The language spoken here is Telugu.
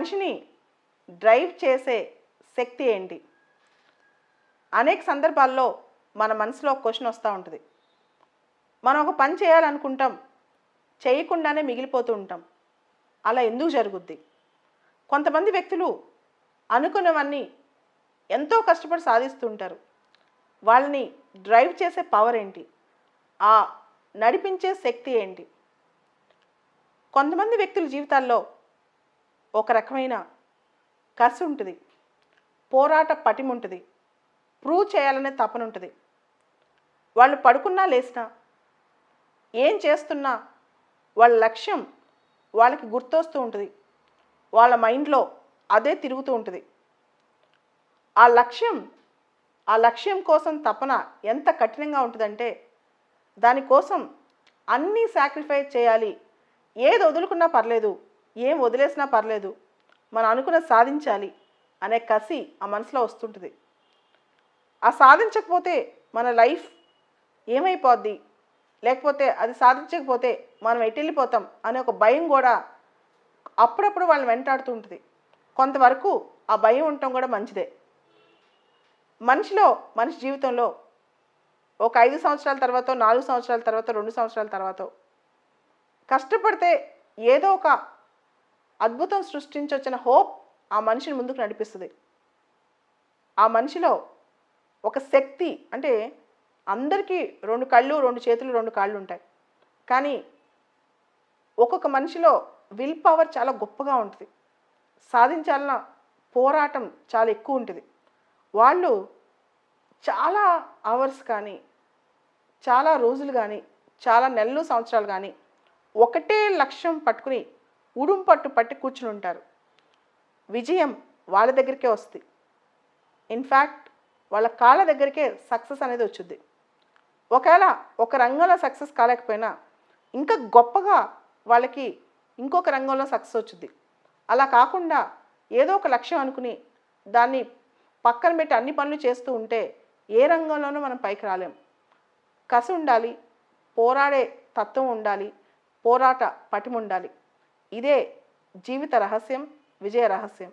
మనిషిని డ్రైవ్ చేసే శక్తి ఏంటి? అనేక సందర్భాల్లో మన మనసులో ఒక క్వశ్చన్ వస్తూ ఉంటుంది. మనం ఒక పని చేయాలనుకుంటాం, చేయకుండానే మిగిలిపోతూ ఉంటాం. అలా ఎందుకు జరుగుద్ది? కొంతమంది వ్యక్తులు అనుకున్నవన్నీ ఎంతో కష్టపడి సాధిస్తూ ఉంటారు. వాళ్ళని డ్రైవ్ చేసే పవర్ ఏంటి? ఆ నడిపించే శక్తి ఏంటి? కొంతమంది వ్యక్తుల జీవితాల్లో ఒక రకమైన కసి ఉంటుంది, పోరాట పటిమ ఉంటుంది, ప్రూవ్ చేయాలనే తపన ఉంటుంది. వాళ్ళు పడుకున్నా లేచినా, ఏం చేస్తున్నా వాళ్ళ లక్ష్యం వాళ్ళకి గుర్తొస్తూ ఉంటుంది. వాళ్ళ మైండ్లో అదే తిరుగుతూ ఉంటుంది. ఆ లక్ష్యం కోసం తపన ఎంత కఠినంగా ఉంటుందంటే, దానికోసం అన్నీ సాక్రిఫైస్ చేయాలి. ఏది వదులుకున్నా పర్లేదు, ఏం వదిలేసినా పర్లేదు, మనం అనుకున్నది సాధించాలి అనే కసి ఆ మనసులో వస్తుంటుంది. ఆ సాధించకపోతే మన లైఫ్ ఏమైపోద్ది, లేకపోతే అది సాధించకపోతే మనం ఎటు వెళ్ళిపోతాం అనే ఒక భయం కూడా అప్పుడప్పుడు వాళ్ళని వెంటాడుతూ ఉంటుంది. కొంతవరకు ఆ భయం ఉండటం కూడా మంచిదే. మనిషి జీవితంలో ఒక 5 సంవత్సరాల తర్వాత, 4 సంవత్సరాల తర్వాత, 2 సంవత్సరాల తర్వాత కష్టపడితే ఏదో ఒక అద్భుతం సృష్టించొచ్చిన హోప్ ఆ మనిషిని ముందుకు నడిపిస్తుంది. ఆ మనిషిలో ఒక శక్తి, అంటే అందరికీ 2 కళ్ళు, 2 చేతులు, 2 కాళ్ళు ఉంటాయి. కానీ ఒక్కొక్క మనిషిలో విల్ పవర్ చాలా గొప్పగా ఉంటుంది. సాధించాలన్న పోరాటం చాలా ఎక్కువ ఉంటుంది. వాళ్ళు చాలా అవర్స్ కానీ, చాలా రోజులు కానీ, చాలా నెలలు, సంవత్సరాలు కానీ ఒకటే లక్ష్యం పట్టుకుని ఉడుం పట్టి కూర్చుని ఉంటారు. విజయం వాళ్ళ దగ్గరికే వస్తుంది. ఇన్ఫ్యాక్ట్ వాళ్ళ కాళ్ళ దగ్గరికే సక్సెస్ అనేది వచ్చుద్ది. ఒకవేళ ఒక రంగంలో సక్సెస్ కాలేకపోయినా ఇంకా గొప్పగా వాళ్ళకి ఇంకొక రంగంలో సక్సెస్ వచ్చుద్ది. అలా కాకుండా ఏదో ఒక లక్ష్యం అనుకుని దాన్ని పక్కన పెట్టి అన్ని పనులు చేస్తూ ఉంటే ఏ రంగంలోనూ మనం పైకి రాలేం. కసి ఉండాలి, పోరాడే తత్వం ఉండాలి, పోరాట పటిమ ఉండాలి. ఇదే జీవిత రహస్యం, విజయ రహస్యం.